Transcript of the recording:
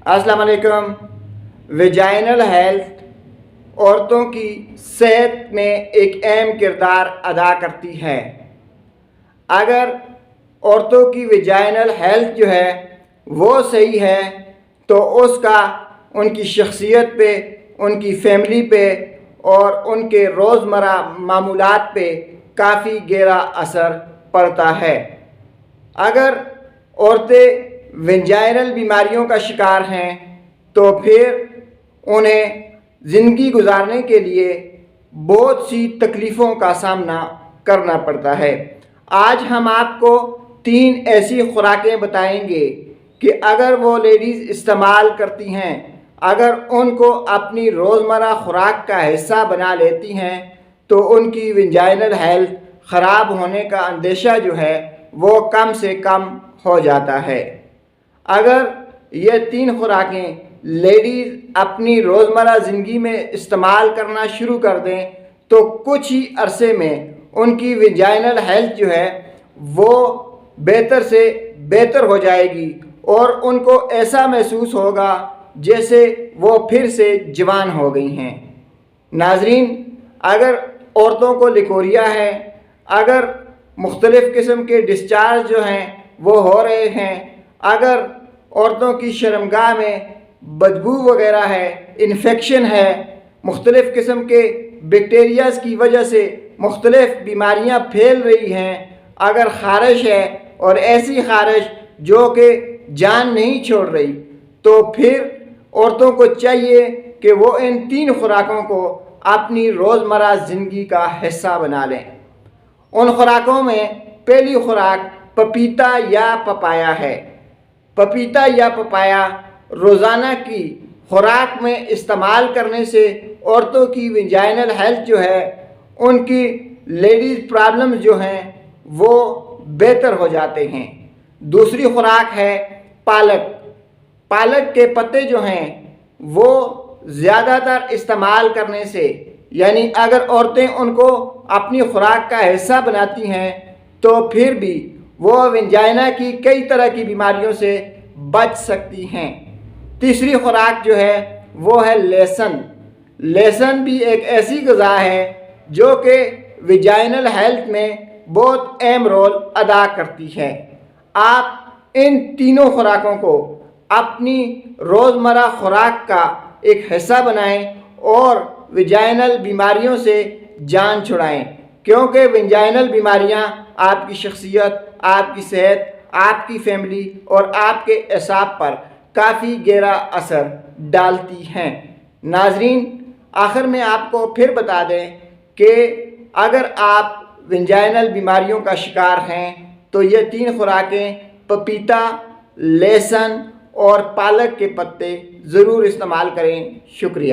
अस्सलाम वालेकुम। Vaginal health औरतों की सेहत में एक अहम किरदार अदा करती है। अगर औरतों की वेजाइनल हेल्थ जो है वो सही है तो उसका उनकी शख्सियत पे, उनकी फैमिली पे और उनके रोज़मर्रा मामूलात पे काफ़ी गहरा असर पड़ता है। अगर औरतें वेजाइनल बीमारियों का शिकार हैं तो फिर उन्हें ज़िंदगी गुजारने के लिए बहुत सी तकलीफ़ों का सामना करना पड़ता है। आज हम आपको 3 ऐसी खुराकें बताएंगे कि अगर वो लेडीज़ इस्तेमाल करती हैं, अगर उनको अपनी रोज़मर्रा खुराक का हिस्सा बना लेती हैं तो उनकी वेजाइनल हेल्थ ख़राब होने का अंदेशा जो है वो कम से कम हो जाता है। अगर ये 3 खुराकें लेडीज़ अपनी रोज़मर्रा ज़िंदगी में इस्तेमाल करना शुरू कर दें तो कुछ ही अरसे में उनकी वेजाइनल हेल्थ जो है वो बेहतर से बेहतर हो जाएगी और उनको ऐसा महसूस होगा जैसे वो फिर से जवान हो गई हैं। नाज़रीन, अगर औरतों को लिकोरिया है, अगर मुख्तलिफ़ किस्म के डिस्चार्ज जो हैं वो हो रहे हैं, अगर औरतों की शर्मगाह में बदबू वगैरह है, इन्फेक्शन है, मुख्तलिफ़ किस्म के बैक्टीरियाज़ की वजह से मुख्तलिफ़ बीमारियां फैल रही हैं, अगर ख़ारिश है और ऐसी ख़ारिश जो कि जान नहीं छोड़ रही, तो फिर औरतों को चाहिए कि वो इन 3 खुराकों को अपनी रोज़मर्रा ज़िंदगी का हिस्सा बना लें। उन खुराकों में पहली खुराक पपीता या पपाया है। पपीता या पपाया रोज़ाना की खुराक में इस्तेमाल करने से औरतों की वेजाइनल हेल्थ जो है, उनकी लेडीज़ प्रॉब्लम्स जो हैं वो बेहतर हो जाते हैं। दूसरी खुराक है पालक। पालक के पत्ते जो हैं वो ज़्यादातर इस्तेमाल करने से, यानी अगर औरतें उनको अपनी खुराक का हिस्सा बनाती हैं तो फिर भी वो वेजाइना की कई तरह की बीमारियों से बच सकती हैं। तीसरी खुराक जो है वो है लहसुन। लहसुन भी एक ऐसी ग़िज़ा है जो कि वेजाइनल हेल्थ में बहुत अहम रोल अदा करती है। आप इन तीनों खुराकों को अपनी रोज़मर्रा खुराक का एक हिस्सा बनाएं और वेजाइनल बीमारियों से जान छुड़ाएं, क्योंकि वेजाइनल बीमारियां आपकी शख्सियत, आपकी सेहत, आपकी फैमिली और आपके एसाब पर काफ़ी गहरा असर डालती हैं। नाज़रीन, आखिर में आपको फिर बता दें कि अगर आप वेजाइनल बीमारियों का शिकार हैं तो ये 3 खुराकें पपीता, लहसुन और पालक के पत्ते ज़रूर इस्तेमाल करें। शुक्रिया।